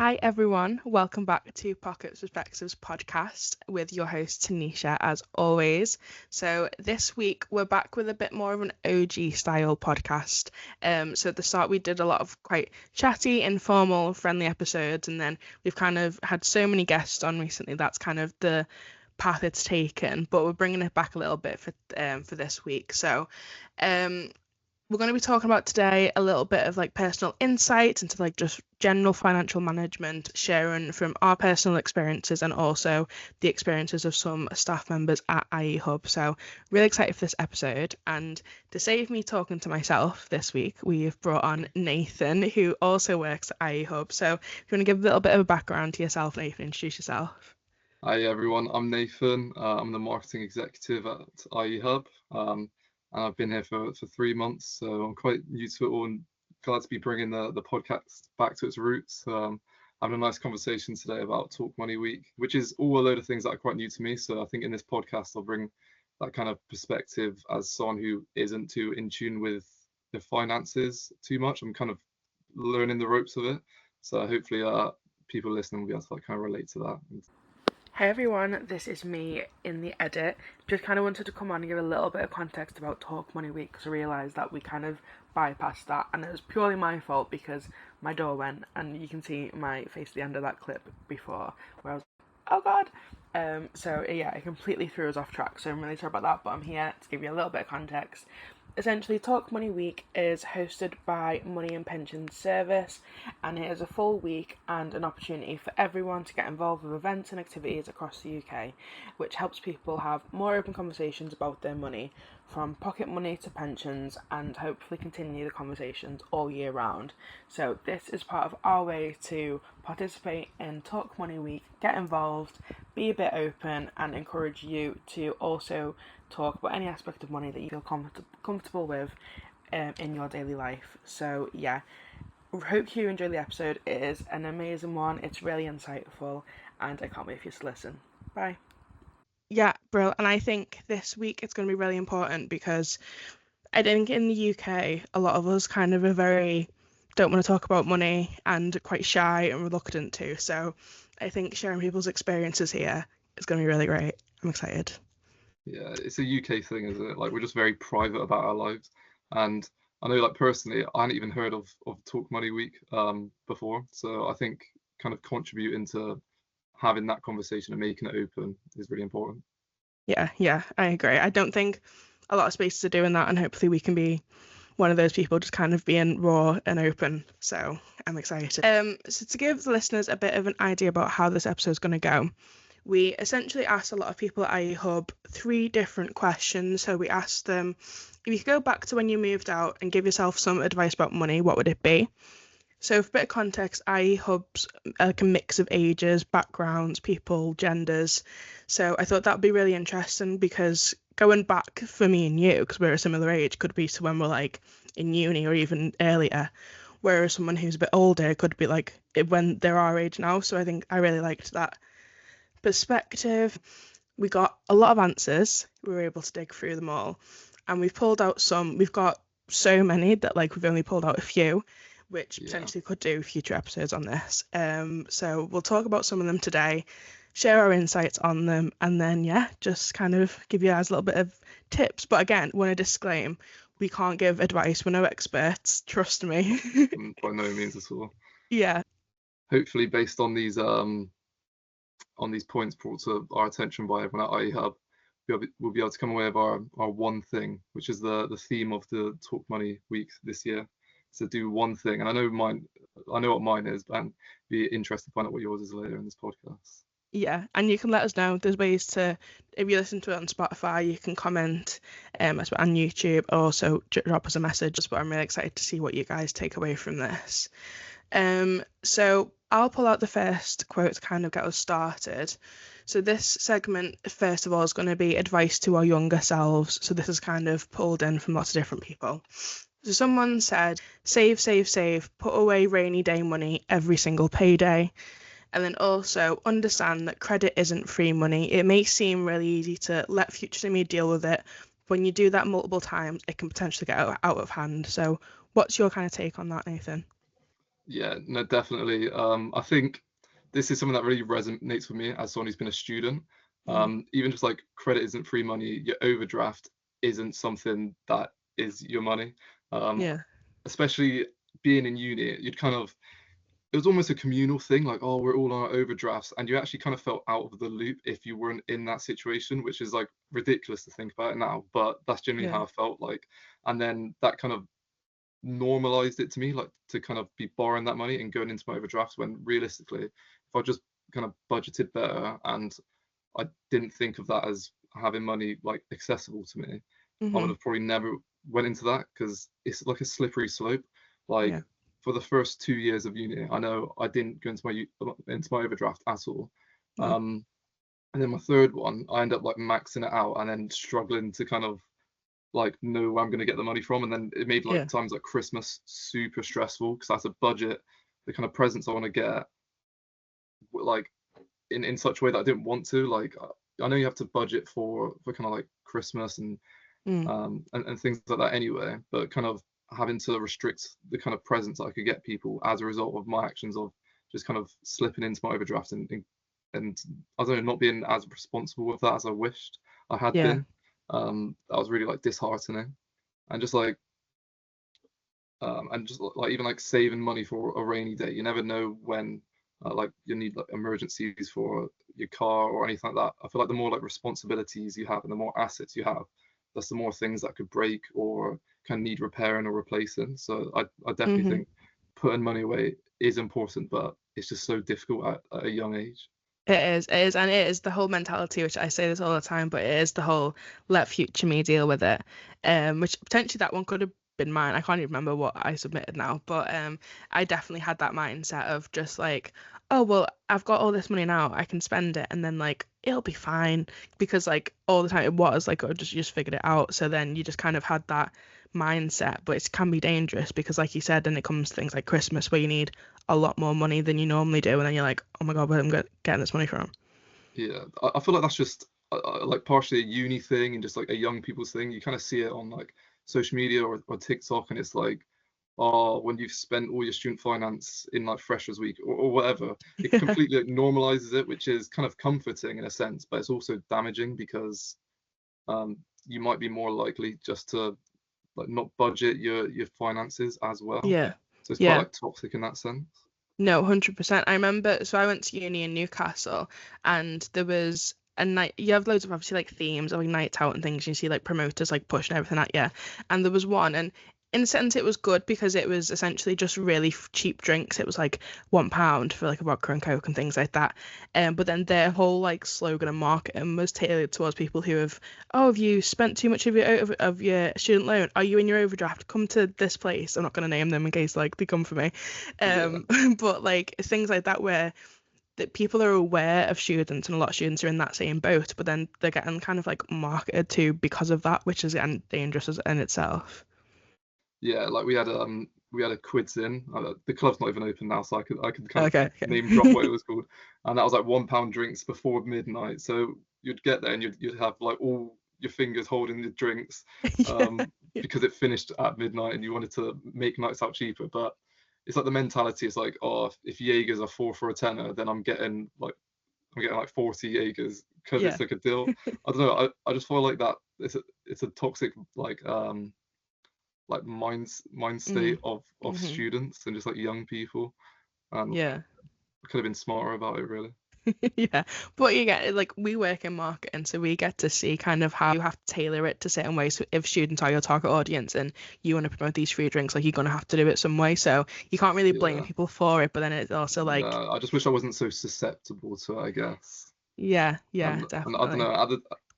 Hi everyone, welcome back to Pockets Perspectives podcast with your host Tinisha as always. So this week we're back with a bit more of an OG style podcast. So at the start we did a lot of quite chatty, informal, friendly episodes, and then we've kind of had so many guests on recently that's kind of the path it's taken. But we're bringing it back a little bit for this week. So we're going to be talking about today a little bit of like personal insights into like just general financial management, sharing from our personal experiences and also the experiences of some staff members at IE Hub. So really excited for this episode. And to save me talking to myself this week, we've brought on Nathan, who also works at IE Hub. So if you want to give a little bit of a background to yourself, Nathan, introduce yourself. Hi everyone, I'm Nathan. I'm the marketing executive at IE Hub, and I've been here for 3 months, so I'm quite new to it all and glad to be bringing the podcast back to its roots. Having a nice conversation today about Talk Money Week, which is all a load of things that are quite new to me. So I think in this podcast I'll bring that kind of perspective as someone who isn't too in tune with the finances too much. I'm kind of learning the ropes of it, so hopefully people listening will be able to kind of relate to that. Hey everyone, this is me in the edit. Just kind of wanted to come on and give a little bit of context about Talk Money Week because I realised that we kind of bypassed that and it was purely my fault because my door went and you can see my face at the end of that clip before where I was oh god. So yeah, it completely threw us off track, so I'm really sorry about that, but I'm here to give you a little bit of context. Essentially, Talk Money Week is hosted by Money and Pensions Service, and it is a full week and an opportunity for everyone to get involved with events and activities across the UK, which helps people have more open conversations about their money, from pocket money to pensions, and hopefully continue the conversations all year round. So this is part of our way to participate in Talk Money Week, get involved, be a bit open, and encourage you to also talk about any aspect of money that you feel comfortable with in your daily life. So yeah, hope you enjoy the episode. It is an amazing one, it's really insightful, and I can't wait for you to listen. Bye. Yeah, bro, and I think this week it's going to be really important because I think in the UK a lot of us kind of are very don't want to talk about money and quite shy and reluctant to. So I think sharing people's experiences here is going to be really great. I'm excited. Yeah, it's a UK thing, isn't it? Like we're just very private about our lives. And I know like personally, I hadn't even heard of Talk Money Week before. So I think kind of contributing to having that conversation and making it open is really important. Yeah, I agree. I don't think a lot of spaces are doing that, and hopefully we can be one of those people just kind of being raw and open. So I'm excited. So to give the listeners a bit of an idea about how this episode is going to go, we essentially asked a lot of people at IE Hub 3 different questions. So we asked them, if you could go back to when you moved out and give yourself some advice about money, what would it be? So for a bit of context, IE Hub's like a mix of ages, backgrounds, people, genders. So I thought that would be really interesting because going back for me and you, because we're a similar age, could be to when we're like in uni or even earlier. Whereas someone who's a bit older could be like when they're our age now. So I think I really liked that perspective. We got a lot of answers. We were able to dig through them all. And we've pulled out some. We've got so many that like we've only pulled out a few, which potentially could do future episodes on this. So we'll talk about some of them today, share our insights on them, and then just kind of give you guys a little bit of tips. But again, want to disclaim, we can't give advice. We're no experts, trust me. By no means at all. Yeah. Hopefully, based on these points brought to our attention by everyone at IE Hub, we'll be able to come away with our one thing, which is the theme of the Talk Money Week this year. To do one thing, and I know what mine is, but I'd be interested to find out what yours is later in this podcast. Yeah, and you can let us know. There's ways to, if you listen to it on Spotify, you can comment on YouTube, or also drop us a message. But I'm really excited to see what you guys take away from this. So I'll pull out the first quote to kind of get us started. So this segment, first of all, is going to be advice to our younger selves. So this is kind of pulled in from lots of different people. So someone said, save, put away rainy day money every single payday. And then also understand that credit isn't free money. It may seem really easy to let future me deal with it. When you do that multiple times, it can potentially get out of hand. So what's your kind of take on that, Nathan? Yeah, no, definitely. I think this is something that really resonates with me as someone who's been a student. Mm. Even just like credit isn't free money, your overdraft isn't something that is your money. Um, Yeah. Especially being in uni, you'd kind of it was almost a communal thing, like, oh, we're all on our overdrafts, and you actually kind of felt out of the loop if you weren't in that situation, which is like ridiculous to think about it now, but that's generally Yeah. how I felt like. And then that kind of normalized it to me, like to kind of be borrowing that money and going into my overdrafts when realistically, if I just kind of budgeted better and I didn't think of that as having money like accessible to me, I would Mhm. have probably never went into that because it's like a slippery slope. Like Yeah. for the first 2 years of uni, I know I didn't go into my overdraft at all. No. And then my third one, I end up like maxing it out and then struggling to kind of like know where I'm going to get the money from. And then it made like Yeah. times like Christmas super stressful because I had to budget the kind of presents I want to get, like in such a way that I didn't want to. Like I know you have to budget for kind of like Christmas Mm. and things like that anyway, but kind of having to restrict the kind of presents I could get people as a result of my actions of just kind of slipping into my overdraft and I don't know, not being as responsible with that as I wished I had Yeah. been. That was really like disheartening, and just like and just like even like saving money for a rainy day. You never know when like you need like emergencies for your car or anything like that. I feel like the more like responsibilities you have and the more assets you have, that's the more things that could break or can need repairing or replacing. So I definitely Mhm. think putting money away is important, but it's just so difficult at a young age. It is, and it is the whole mentality, which I say this all the time, but it is the whole let future me deal with it. Which potentially that one could have been mine. I can't even remember what I submitted now, but I definitely had that mindset of just like, oh well, I've got all this money now, I can spend it, and then like it'll be fine because like all the time it was like, oh, just you just figured it out. So then you just kind of had that mindset, but it can be dangerous because, like you said, then it comes to things like Christmas where you need a lot more money than you normally do, and then you're like, oh my god, where am I getting this money from? Yeah, I feel like that's just like partially a uni thing and just like a young people's thing. You kind of see it on like social media or TikTok, and it's like, oh, when you've spent all your student finance in like Freshers Week or whatever, it Yeah, completely like, normalizes it, which is kind of comforting in a sense, but it's also damaging because you might be more likely just to like not budget your finances as well. yeah, So it's quite yeah. like toxic in that sense. No, 100%. I remember, so I went to uni in Newcastle, and there was a night, you have loads of obviously like themes of like nights out and things. You see like promoters like pushing everything at you. And there was one, and in a sense, it was good because it was essentially just really cheap drinks. It was like £1 for like a vodka and coke and things like that. But then their whole like slogan and marketing was tailored towards people who have, oh, have you spent too much of your student loan? Are you in your overdraft? Come to this place. I'm not going to name them in case like they come for me. Yeah. Um, but like things like that where that people are aware of students and a lot of students are in that same boat, but then they're getting kind of like marketed to because of that, which is again dangerous in itself. Yeah, like we had a quiz in. The club's not even open now, so I could kind of Okay, name drop what okay. it was called, and that was like £1 drinks before midnight. So you'd get there and you'd have like all your fingers holding your drinks, Yeah, um, yeah, because it finished at midnight and you wanted to make nights out cheaper. But it's like the mentality is like, oh, if Jaegers are 4 for a tenner, then I'm getting like 40 Jaegers because yeah. it's like a deal. I don't know. I just feel like that it's a toxic like mind Mm, state of hmm. students and just like young people. And Yeah. I could have been smarter about it, really. Yeah, but you get like we work in marketing, so we get to see kind of how you have to tailor it to certain ways. So if students are your target audience and you want to promote these free drinks, like you're gonna have to do it some way. So you can't really blame Yeah. people for it, but then it's also like, No, I just wish I wasn't so susceptible to it, I guess. yeah, yeah, And I don't definitely. know,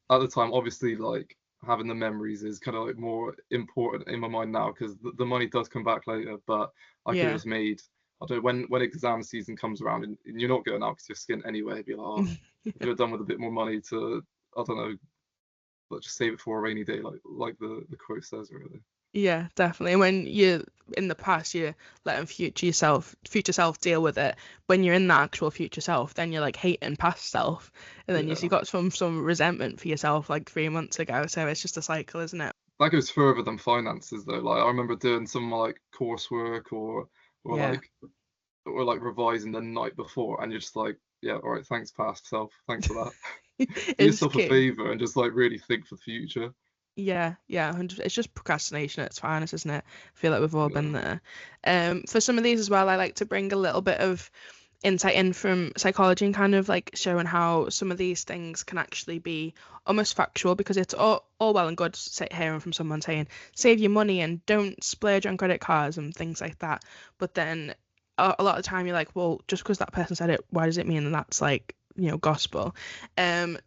at the time, obviously, like having the memories is kind of like more important in my mind now because the money does come back later. But I could have Yeah. just made, I don't know, when exam season comes around and you're not going out because you're skint anyway, be like, oh, I could have done with a bit more money to, I don't know, but just save it for a rainy day, like the quote says, really. Yeah, definitely. When you're in the past, you're letting future self deal with it. When you're in the actual future self, then you're like hating past self, and then you Yeah. got some resentment for yourself like 3 months ago. So it's just a cycle, isn't it? That goes further than finances though. Like I remember doing some like coursework or Yeah. like or like revising the night before, and you're just like, yeah, all right, thanks, past self, thanks for that. Do It's yourself a key. favor and just like really think for the future. Yeah, yeah, 100. It's just procrastination at its finest, isn't it? I feel like we've all been Yeah, there. For some of these as well, I like to bring a little bit of insight in from psychology and kind of like showing how some of these things can actually be almost factual, because it's all well and good hearing from someone saying save your money and don't splurge on credit cards and things like that. But then a lot of the time you're like, well, just because that person said it, why does it mean that that's like, gospel?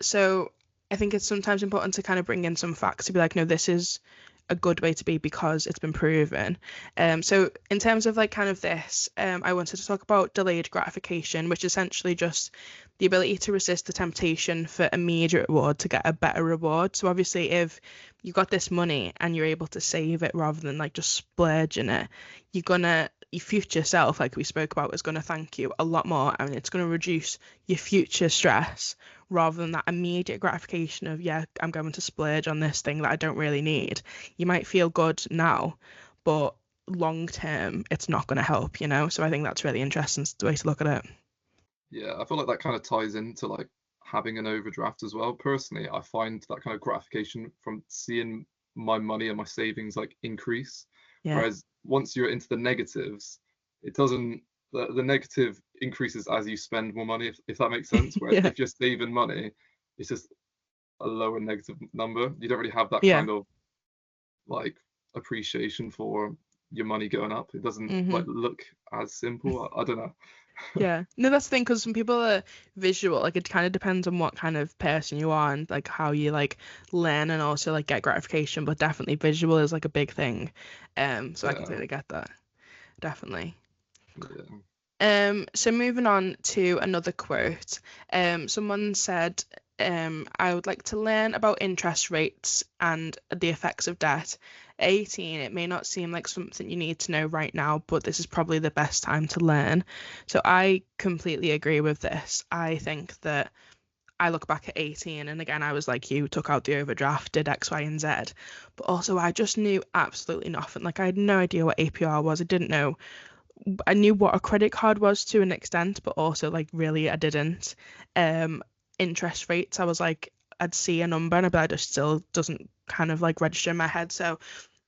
So I think it's sometimes important to kind of bring in some facts to be like, no, this is a good way to be because it's been proven. So in terms of like kind of this, I wanted to talk about delayed gratification, which is essentially just the ability to resist the temptation for immediate reward to get a better reward. So obviously, if you got this money and you're able to save it rather than like just splurging it, your future self, like we spoke about, is gonna thank you a lot more, and it's gonna reduce your future stress rather than that immediate gratification of, yeah, I'm going to splurge on this thing that I don't really need. You might feel good now, but long term, it's not going to help. So I think that's really interesting, the way to look at it. yeah. I feel like that kind of ties into like having an overdraft as well. Personally, I find that kind of gratification from seeing my money and my savings like increase. Yeah. Whereas once you're into the negatives, it doesn't. The negative increases as you spend more money, if that makes sense. Whereas Yeah. if you're saving money, it's just a lower negative number. You don't really have that Yeah. kind of like appreciation for your money going up. It doesn't Hmm. like look as simple. I don't know. Yeah. No, that's the thing, because some people are visual. Like, it kind of depends on what kind of person you are and like how you like learn and also like get gratification, but definitely visual is like a big thing. So I Yeah, completely get that. Definitely. yeah, So moving on to another quote. Someone said, I would like to learn about interest rates and the effects of debt. At 18, it may not seem like something you need to know right now, but this is probably the best time to learn. So I completely agree with this. I think that I look back at 18, and again, I was like you, took out the overdraft, did X, Y, and Z. But also, I just knew absolutely nothing. Like, I had no idea what APR was. I knew what a credit card was to an extent, but also like really I didn't. Interest rates, I was like, I'd see a number and I'd be like, it still doesn't kind of like register in my head. So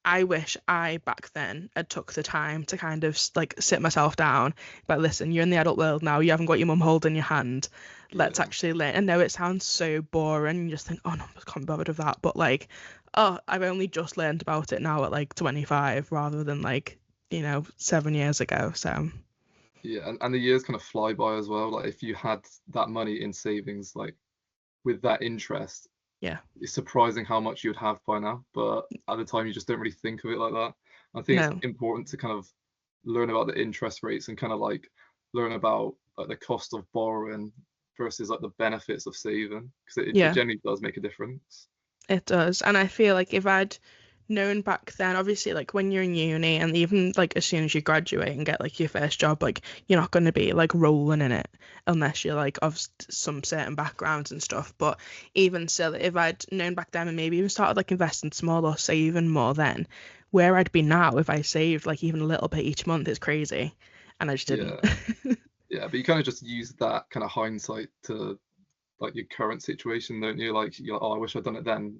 I wish I back then had took the time to kind of like sit myself down. But listen, you're in the adult world now. You haven't got your mum holding your hand. Let's yeah, actually learn. I know it sounds so boring. You just think, oh no, I can't be bothered with that. But like, oh, I've only just learned about it now at like 25 rather than like 7 years ago. So yeah. And the years kind of fly by as well. Like if you had that money in savings, like with that interest, yeah, it's surprising how much you'd have by now. But at the time, you just don't really think of it like that. I think it's no, important to kind of learn about the interest rates and kind of like learn about like the cost of borrowing versus like the benefits of saving, because it yeah, generally does make a difference. it does. And I feel like if I'd known back then, obviously, like when you're in uni and even like as soon as you graduate and get like your first job, like you're not going to be like rolling in it unless you're like of some certain backgrounds and stuff. But even still, if I'd known back then and maybe even started like investing small or saving more then, where I'd be now if I saved like even a little bit each month is crazy. And I just didn't. Yeah, yeah. But you kind of just use that kind of hindsight to like your current situation, don't you? Like you're like, oh, I wish I'd done it then,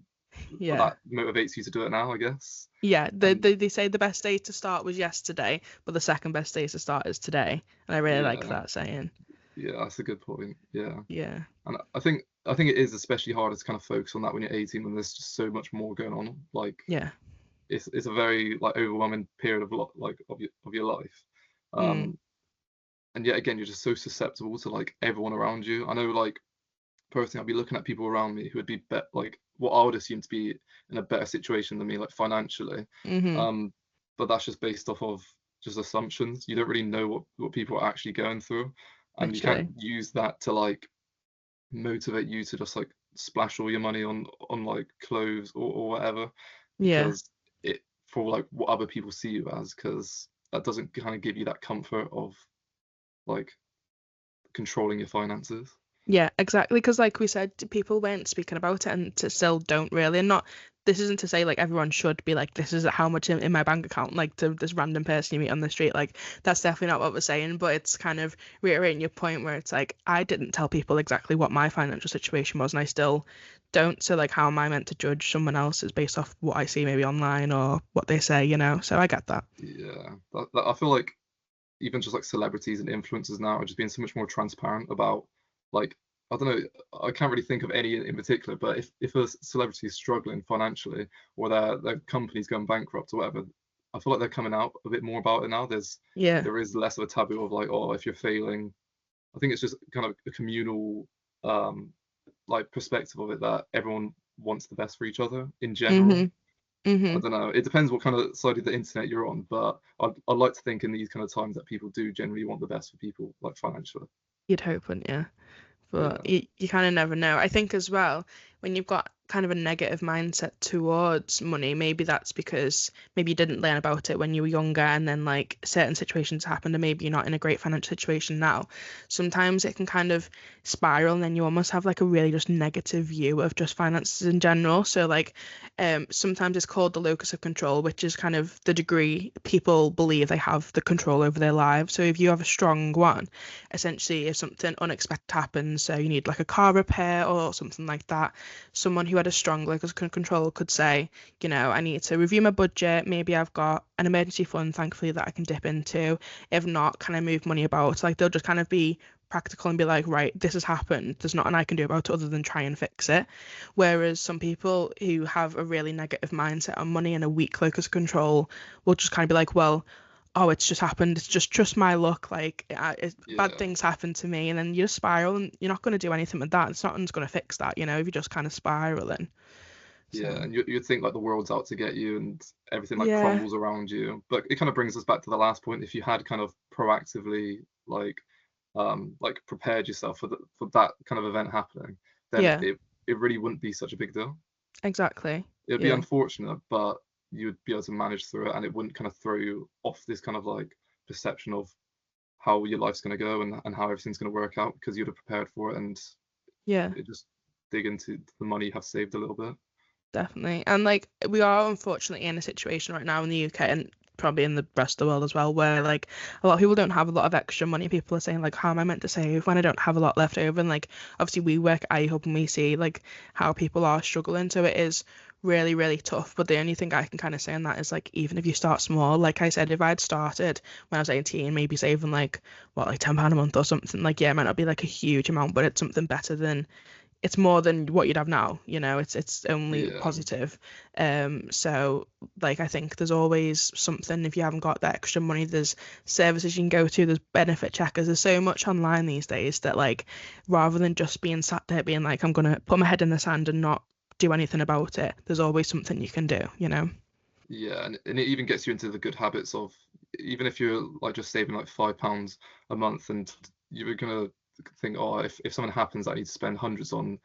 but Yeah. that motivates you to do it now, I guess. Yeah, And they say the best day to start was yesterday, but the second best day to start is today. And I really like yeah, that saying. yeah, that's a good point. Yeah, Yeah. and I think it is especially hard to kind of focus on that when you're 18, when there's just so much more going on. Like Yeah. it's a very like overwhelming period of like of your life. Mm. Um, and yet again, you're just so susceptible to like everyone around you. I know like personally, I'd be looking at people around me who would be like what I would assume to be in a better situation than me, like financially. Mm-hmm. Um, but that's just based off of just assumptions. You don't really know what people are actually going through, and you can't Literally. use that to like motivate you to just like splash all your money on like clothes or whatever, Yeah. because it for like what other people see you as, because that doesn't kind of give you that comfort of like controlling your finances. Yeah, exactly. Because, like we said, people weren't speaking about it and still don't really. And not this isn't to say like everyone should be like, this is how much in my bank account, like to this random person you meet on the street. Like that's definitely not what we're saying, but it's kind of reiterating your point where it's like I didn't tell people exactly what my financial situation was, and I still don't. So like, how am I meant to judge someone else's based off what I see maybe online or what they say, you know? So I get that. Yeah, I feel like even just like celebrities and influencers now are just being so much more transparent about like I don't know, I can't really think of any in particular, but if a celebrity is struggling financially or their company's going bankrupt or whatever, I feel like they're coming out a bit more about it now. Yeah. There is less of a taboo of like, oh, if you're failing. I think it's just kind of a communal um like perspective of it that everyone wants the best for each other in general. Mhm. I Mhm. don't know. It depends what kind of side of the internet you're on, but I'd like to think in these kind of times that people do generally want the best for people, like financially. You'd hope, wouldn't you? But Yeah, you kind of never know. I think as well, when you've got kind of a negative mindset towards money, maybe that's because maybe you didn't learn about it when you were younger and then like certain situations happened and maybe you're not in a great financial situation now. Sometimes it can kind of spiral and then you almost have like a really just negative view of just finances in general. So like sometimes it's called the locus of control, which is kind of the degree people believe they have the control over their lives. So if you have a strong one, essentially if something unexpected happens, so you need like a car repair or something like that, someone who had a strong locus control could say, you know, I need to review my budget. Maybe I've got an emergency fund, thankfully, that I can dip into. If not, can I move money about? Like they'll just kind of be practical and be like, right, this has happened. There's nothing I can do about it other than try and fix it. Whereas some people who have a really negative mindset on money and a weak locus control will just kind of be like, well, oh, it's just happened. It's just my luck. Like, bad yeah, things happen to me, and then you just spiral, and you're not going to do anything with that. It's nothing's going to fix that, you know, if you're just kind of spiraling. yeah. So, And you'd think like the world's out to get you and everything like yeah, crumbles around you. But it kind of brings us back to the last point. If you had kind of proactively like prepared yourself for that kind of event happening, then yeah, it really wouldn't be such a big deal. exactly. It'd be Yeah, unfortunate, but you would be able to manage through it, and it wouldn't kind of throw you off this kind of like perception of how your life's going to go and how everything's going to work out because you'd have prepared for it and yeah. it just dig into the money you have saved a little bit. Definitely. And like we are unfortunately in a situation right now in the UK and probably in the rest of the world as well, where like a lot of people don't have a lot of extra money. People are saying like, how am I meant to save when I don't have a lot left over? And like obviously we work at iHub and we see like how people are struggling. So it is really, really tough. But the only thing I can kind of say on that is like even if you start small, like I said, if I'd started when I was 18, maybe saving like what, like £10 a month or something, like yeah, it might not be like a huge amount, but it's something better than it's more than what you'd have now, you know, it's only Yeah, positive. So like I think there's always something if you haven't got that extra money, there's services you can go to, there's benefit checkers, there's so much online these days that like rather than just being sat there being like I'm gonna put my head in the sand and not do anything about it, there's always something you can do, you know? yeah, and it even gets you into the good habits of even if you're like just saving like £5 a month and you're gonna think, oh, if something happens I need to spend hundreds on,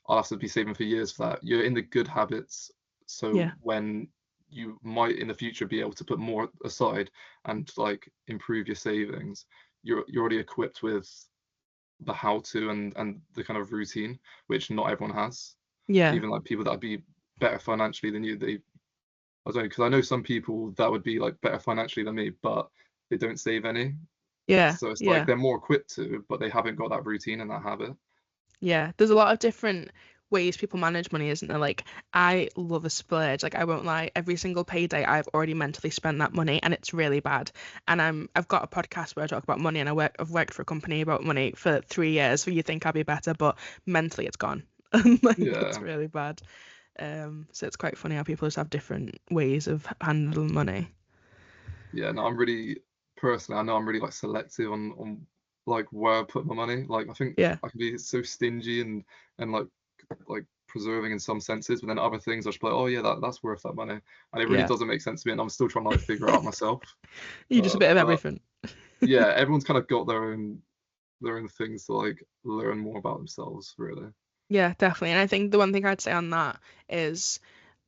I'll have to be saving for years for that. You're in the good habits, so Yeah. when you might in the future be able to put more aside and like improve your savings, you're already equipped with the how to and the kind of routine which not everyone has. Yeah. Even like people that'd be better financially than you, I don't know, because I know some people that would be like better financially than me, but they don't save any. Yeah. So it's like Yeah. they're more equipped to, but they haven't got that routine and that habit. Yeah, there's a lot of different ways people manage money, isn't there? Like, I love a splurge. Like, I won't lie, every single payday I've already mentally spent that money, and it's really bad. And I've got a podcast where I talk about money, and I've worked for a company about money for 3 years. So you think I'll be better, but mentally it's gone. Like, it's Yeah, really bad. So it's quite funny how people just have different ways of handling money. yeah. No, I'm really personally, I know I'm really like selective on like where I put my money. Like I think Yeah, I can be so stingy and like preserving in some senses, but then other things I just be like, oh yeah, that's worth that money, and it really yeah. doesn't make sense to me, and I'm still trying to like figure it out myself. You just a bit of But everything. yeah, everyone's kind of got their own things to like learn more about themselves, really. Yeah, definitely. And I think the one thing I'd say on that is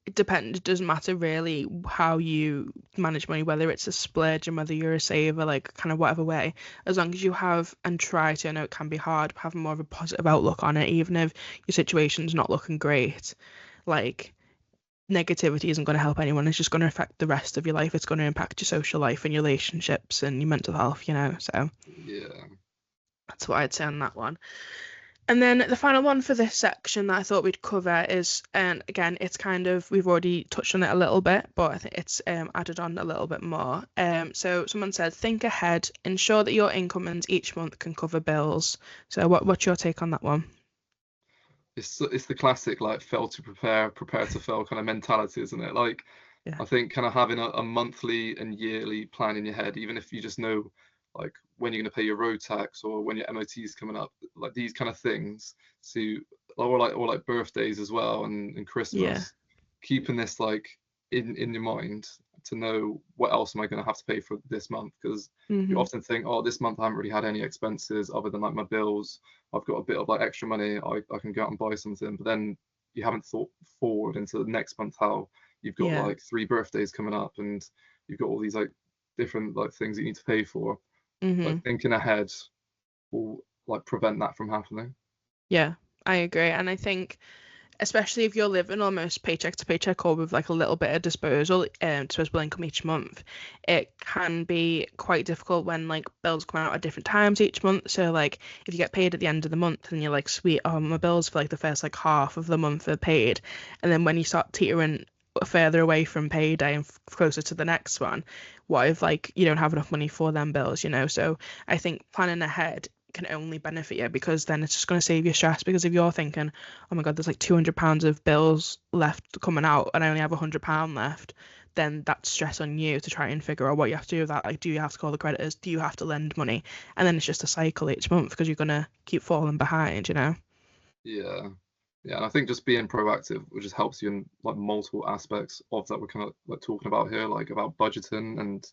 it depends. It doesn't matter really how you manage money, whether it's a splurge and whether you're a saver, like kind of whatever way. As long as you have and try to, I know it can be hard, but have more of a positive outlook on it, even if your situation's not looking great. Like negativity isn't going to help anyone. It's just going to affect the rest of your life. It's going to impact your social life and your relationships and your mental health, So Yeah. that's what I'd say on that one. And then the final one for this section that I thought we'd cover is, and again, it's kind of, we've already touched on it a little bit, but I think it's added on a little bit more. So someone said, think ahead, ensure that your incomings each month can cover bills. So what's your take on that one? It's the classic like fail to prepare, prepare to fail kind of mentality, isn't it? Like Yeah. I think kind of having a monthly and yearly plan in your head, even if you just know like when you're going to pay your road tax or when your MOT is coming up, like these kind of things. So or like birthdays as well and Yeah. Christmas, keeping this like in your mind to know what else am I going to have to pay for this month, because you Hmm. often think, oh, this month I haven't really had any expenses other than like my bills. I've got a bit of like extra money. I can go out and buy something, but then you haven't thought forward into the next month how you've got Yeah. like 3 birthdays coming up and you've got all these like different like things you need to pay for. Like Hmm. thinking ahead will like prevent that from happening. Yeah, I agree. And I think especially if you're living almost paycheck to paycheck or with like a little bit of disposable income each month, it can be quite difficult when like bills come out at different times each month. So like if you get paid at the end of the month and you're like, sweet, oh, my bills for like the first like half of the month are paid, and then when you start teetering further away from payday and closer to the next one, what if like you don't have enough money for them bills? So I think planning ahead can only benefit you, because then it's just going to save you stress. Because if you're thinking, oh my God, there's like £200 of bills left coming out and I only have £100 left, then that's stress on you to try and figure out what you have to do with that. Like, do you have to call the creditors? Do you have to lend money? And then it's just a cycle each month because you're going to keep falling behind? Yeah. Yeah, and I think just being proactive, which just helps you in like multiple aspects of that we're kind of like talking about here, like about budgeting and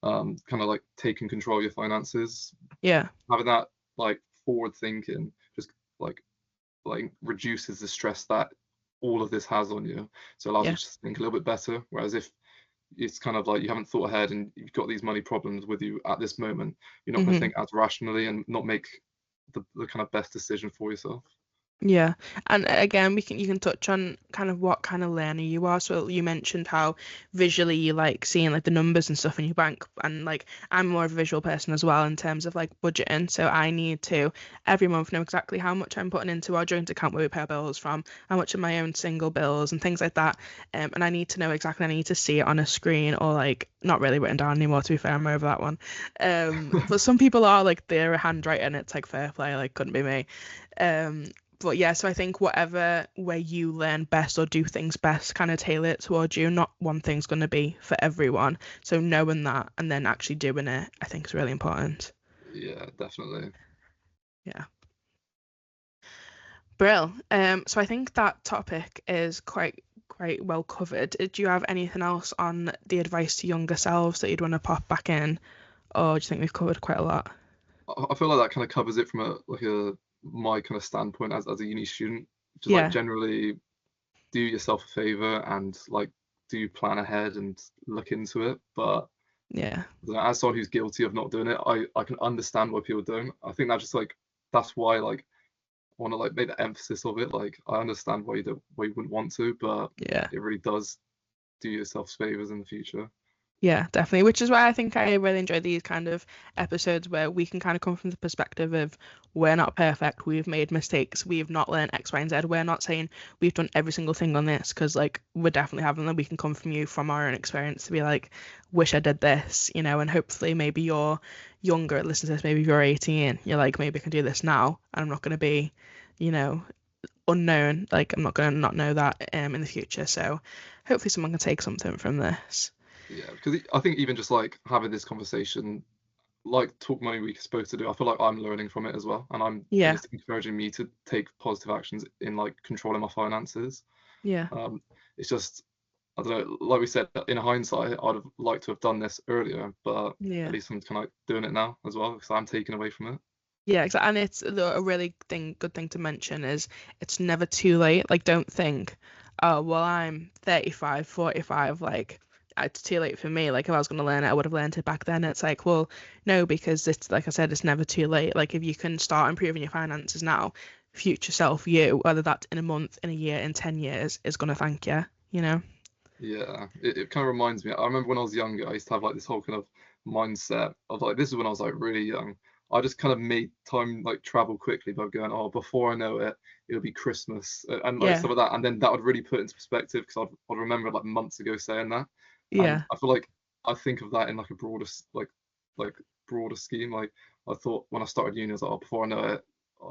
kind of like taking control of your finances. Yeah. Having that like forward thinking just like reduces the stress that all of this has on you. So it allows you Yeah. to think a little bit better. Whereas if it's kind of like you haven't thought ahead and you've got these money problems with you at this moment, you're not going to Hmm. think as rationally and not make the kind of best decision for yourself. Yeah, and again, you can touch on kind of what kind of learner you are. So you mentioned how visually you like seeing like the numbers and stuff in your bank, and like I'm more of a visual person as well in terms of like budgeting. So I need to every month know exactly how much I'm putting into our joint account where we pay our bills from, how much of my own single bills and things like that. And I need to know exactly. I need to see it on a screen or like not really written down anymore. To be fair, I'm over that one. But some people are like their handwriting. It's like fair play. Like couldn't be me. Um, but yeah, so I think whatever way you learn best or do things best, kind of tailor it towards you. Not one thing's going to be for everyone. So knowing that and then actually doing it, I think is really important. Yeah, definitely. Yeah. Brill. So I think that topic is quite well covered. Do you have anything else on the advice to younger selves that you'd want to pop back in, or do you think we've covered quite a lot? I feel like that kind of covers it from a my kind of standpoint as a uni student. Just like Yeah. generally do yourself a favor and like do plan ahead and look into it. But Yeah. as someone who's guilty of not doing it, I can understand why people don't. I think that just like that's why like I want to like make the emphasis of it. Like I understand why you wouldn't want to, but Yeah. it really does do yourself favors in the future. Yeah, definitely. Which is why I think I really enjoy these kind of episodes where we can kind of come from the perspective of we're not perfect, we've made mistakes, we've not learned X, Y, and Z. We're not saying we've done every single thing on this because like we're definitely having them. We can come from you from our own experience to be like, wish I did this, and hopefully maybe you're younger, listen to this, maybe you're 18, you're like, maybe I can do this now, and I'm not gonna be, you know, unknown. Like I'm not gonna not know that in the future. So hopefully someone can take something from this. Yeah, because I think even just like having this conversation, like Talk Money Week is supposed to do, I feel like I'm learning from it as well, and I think Yeah. it's encouraging me to take positive actions in like controlling my finances. Yeah. Um, it's just I don't know, like we said, in hindsight, I'd have liked to have done this earlier, but at Yeah. least I'm kind of like doing it now as well because I'm taking away from it. Yeah, exactly. And it's a really good thing to mention is it's never too late. Like, don't think, oh, well, I'm 35, 45, like, it's too late for me. Like, if I was going to learn it, I would have learned it back then. It's like, well, no, because it's, like I said, it's never too late. Like, if you can start improving your finances now, future self you, whether that's in a month, in a year, in 10 years, is going to thank you, you know? Yeah, it kind of reminds me. I remember when I was younger, I used to have like this whole kind of mindset of like, this is when I was like really young. I just kind of made time like travel quickly by going, oh, before I know it, it'll be Christmas and like Yeah, stuff like that. And then that would really put it into perspective because I'd remember like months ago saying that. And yeah, I feel like I think of that in like a broader like broader scheme. Like I thought when I started uni, I was like, oh, before I know it,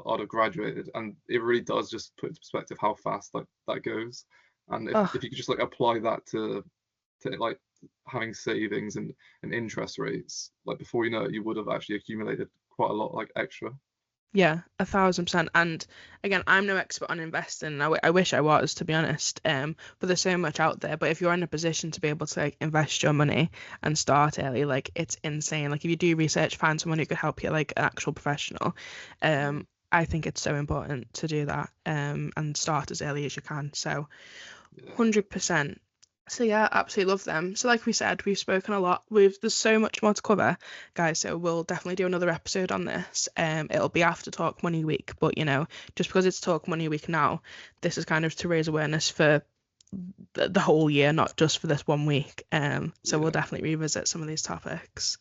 I'd have graduated. And it really does just put into perspective how fast like that goes. And oh if you could just like apply that to like having savings and interest rates, like before you know it, you would have actually accumulated quite a lot like extra. yeah, 1,000%. And again, I'm no expert on investing. And I wish I was, to be honest. But there's so much out there. But if you're in a position to be able to like invest your money and start early, like it's insane. Like if you do research, find someone who could help you, like an actual professional. Mm. I think it's so important to do that. And start as early as you can. So Yeah, 100%. So yeah, absolutely love them. So like we said, we've spoken a lot. There's so much more to cover, guys. So we'll definitely do another episode on this. It'll be after Talk Money Week, but just because it's Talk Money Week now, this is kind of to raise awareness for the whole year, not just for this one week. So we'll yeah, definitely revisit some of these topics.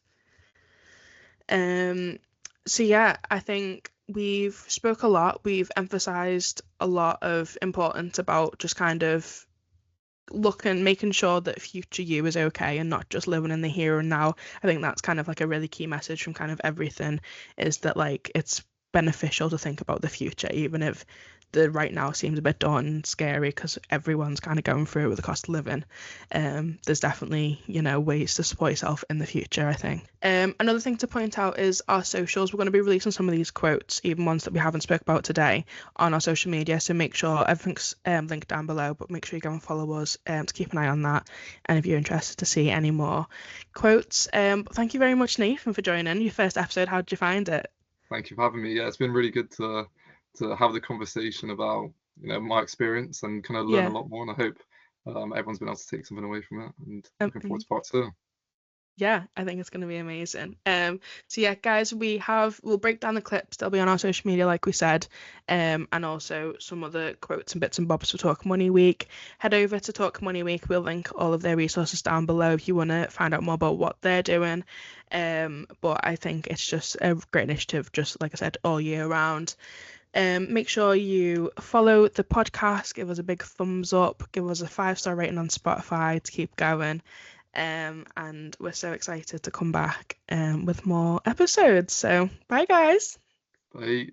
Um, so yeah, I think we've spoke a lot. We've emphasized a lot of importance about just kind of looking, making sure that future you is okay and not just living in the here and now. I think that's kind of like a really key message from kind of everything, is that like it's beneficial to think about the future, even if the right now seems a bit daunting and scary because everyone's kind of going through it with the cost of living. There's definitely, ways to support yourself in the future, I think. Another thing to point out is our socials. We're going to be releasing some of these quotes, even ones that we haven't spoke about today, on our social media. So make sure everything's linked down below, but make sure you go and follow us to keep an eye on that. And if you're interested to see any more quotes, thank you very much, Nathan, for joining your first episode. How did you find it? thank you for having me. Yeah, it's been really good to have the conversation about my experience and kind of learn a Yeah. lot more. And I hope everyone's been able to take something away from it. And looking forward Um, to part two. Yeah, I think it's going to be amazing. So yeah, guys, we'll break down the clips. They'll be on our social media, like we said, and also some other quotes and bits and bobs for Talk Money Week. Head over to Talk Money Week. We'll link all of their resources down below if you want to find out more about what they're doing. But I think it's just a great initiative, just like I said, all year round. Make sure you follow the podcast, give us a big thumbs up, give us a 5-star rating on Spotify to keep going. And we're so excited to come back with more episodes. So bye, guys. Bye.